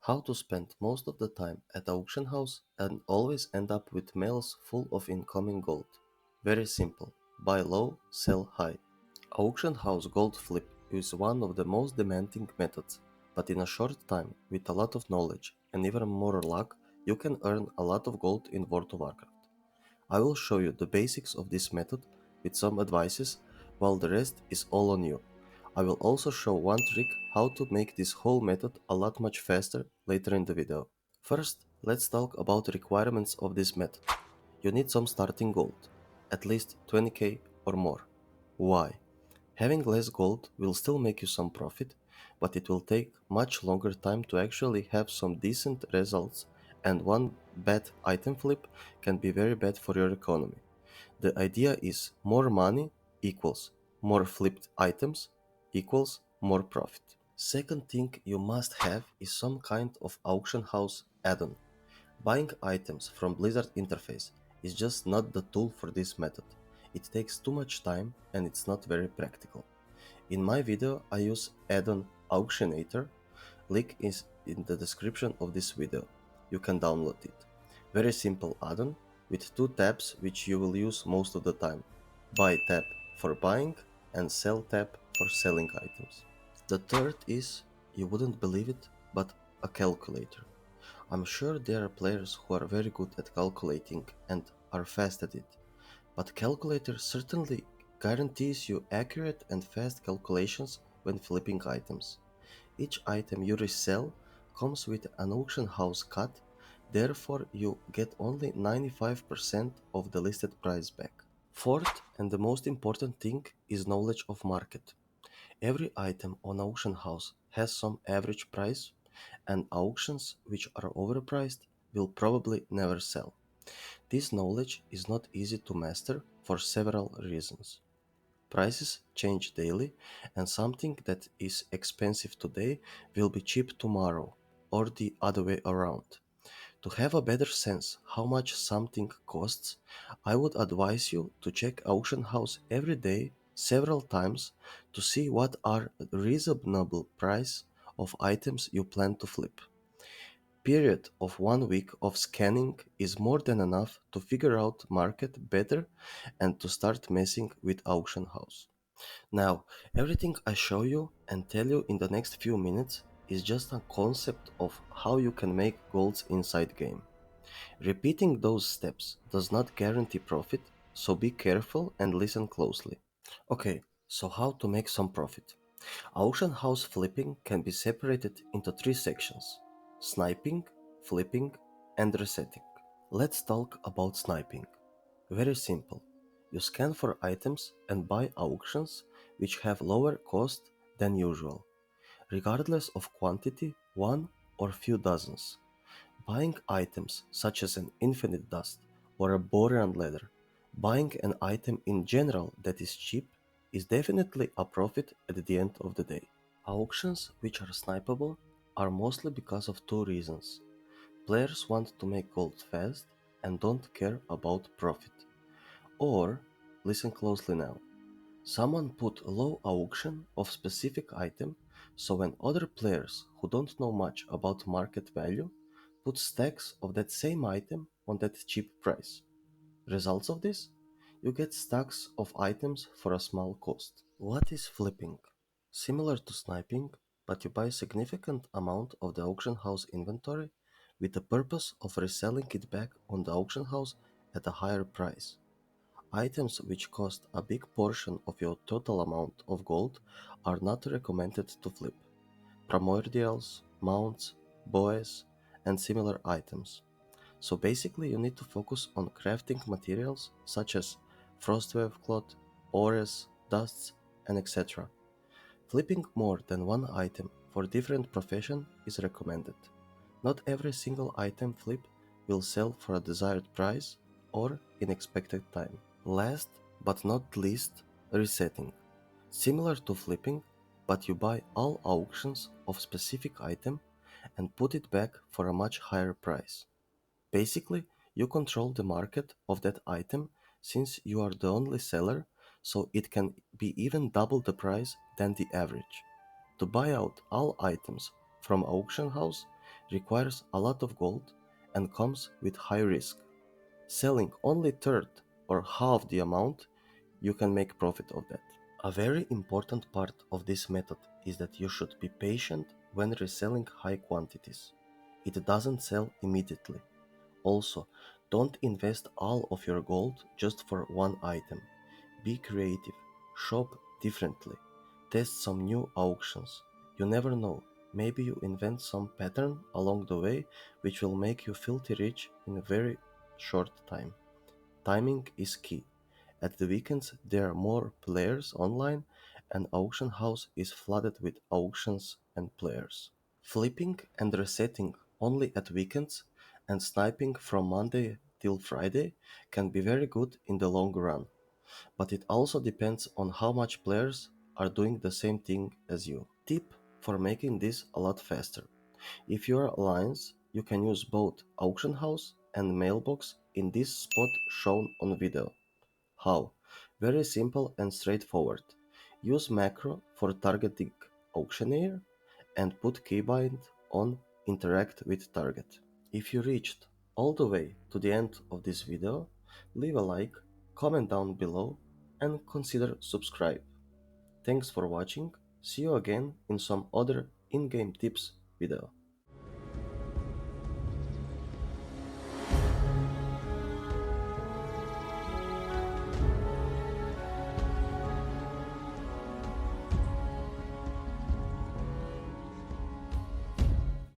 How to spend most of the time at auction house and always end up with mails full of incoming gold. Very simple. Buy low, sell high. Auction house gold flip is one of the most demanding methods, but in a short time, with a lot of knowledge and even more luck, you can earn a lot of gold in World of Warcraft. I will show you the basics of this method with some advices, while the rest is all on you. I will also show one trick how to make this whole method a lot much faster later in the video. First, let's talk about the requirements of this method. You need some starting gold, at least 20k or more. Why? Having less gold will still make you some profit, but it will take much longer time to actually have some decent results, and one bad item flip can be very bad for your economy. The idea is more money equals more flipped items equals more profit. Second thing you must have is some kind of auction house add-on. Buying items from Blizzard interface is just not the tool for this method. It takes too much time and it's not very practical. In my video I use add-on Auctionator, link is in the description of this video. You can download it. Very simple add-on with two tabs which you will use most of the time. Buy tab for buying and sell tab for selling items. The third is, you wouldn't believe it, but a calculator. I'm sure there are players who are very good at calculating and are fast at it, but calculator certainly guarantees you accurate and fast calculations when flipping items. Each item you resell comes with an auction house cut, therefore you get only 95% of the listed price back. Fourth and the most important thing is knowledge of market. Every item on auction house has some average price, and auctions which are overpriced will probably never sell. This knowledge is not easy to master for several reasons. Prices change daily, and something that is expensive today will be cheap tomorrow, or the other way around. To have a better sense how much something costs, I would advise you to check auction house every day several times to see what are reasonable price of items you plan to flip. Period of 1 week of scanning is more than enough to figure out market better and to start messing with auction house. Now, everything I show you and tell you in the next few minutes is just a concept of how you can make golds inside game. Repeating those steps does not guarantee profit, so be careful and listen closely. Okay, so how to make some profit? Auction house flipping can be separated into three sections: sniping, flipping, and resetting. Let's talk about sniping. Very simple. You scan for items and buy auctions which have lower cost than usual, regardless of quantity, one or few dozens. Buying items such as an infinite dust or a boron leather, buying an item in general that is cheap, is definitely a profit at the end of the day. Auctions which are snipeable are mostly because of two reasons. Players want to make gold fast and don't care about profit. Or, listen closely now, someone put low auction of specific item, so when other players who don't know much about market value put stacks of that same item on that cheap price. Results of this? You get stacks of items for a small cost. What is flipping? Similar to sniping, but you buy a significant amount of the auction house inventory with the purpose of reselling it back on the auction house at a higher price. Items which cost a big portion of your total amount of gold are not recommended to flip. Primordials, mounts, bows, and similar items. So basically you need to focus on crafting materials such as frostwave cloth, ores, dusts, and etc. Flipping more than one item for different profession is recommended. Not every single item flip will sell for a desired price or in expected time. Last but not least, resetting. Similar to flipping, but you buy all auctions of specific item and put it back for a much higher price. Basically, you control the market of that item since you are the only seller, so it can be even double the price than the average. To buy out all items from auction house requires a lot of gold and comes with high risk. Selling only third or half the amount, you can make profit of that. A very important part of this method is that you should be patient when reselling high quantities. It doesn't sell immediately. Also, don't invest all of your gold just for one item. Be creative, shop differently, test some new auctions. You never know, maybe you invent some pattern along the way which will make you filthy rich in a very short time. Timing is key. At the weekends there are more players online and auction house is flooded with auctions and players. Flipping and resetting only at weekends and sniping from Monday till Friday can be very good in the long run, but it also depends on how much players are doing the same thing as you. Tip for making this a lot faster. If you are Alliance, you can use both auction house and mailbox in this spot shown on video. How? Very simple and straightforward. Use macro for targeting auctioneer and put keybind on interact with target. If you reached all the way to the end of this video, leave a like, comment down below and consider subscribe. Thanks for watching, see you again in some other in-game tips video.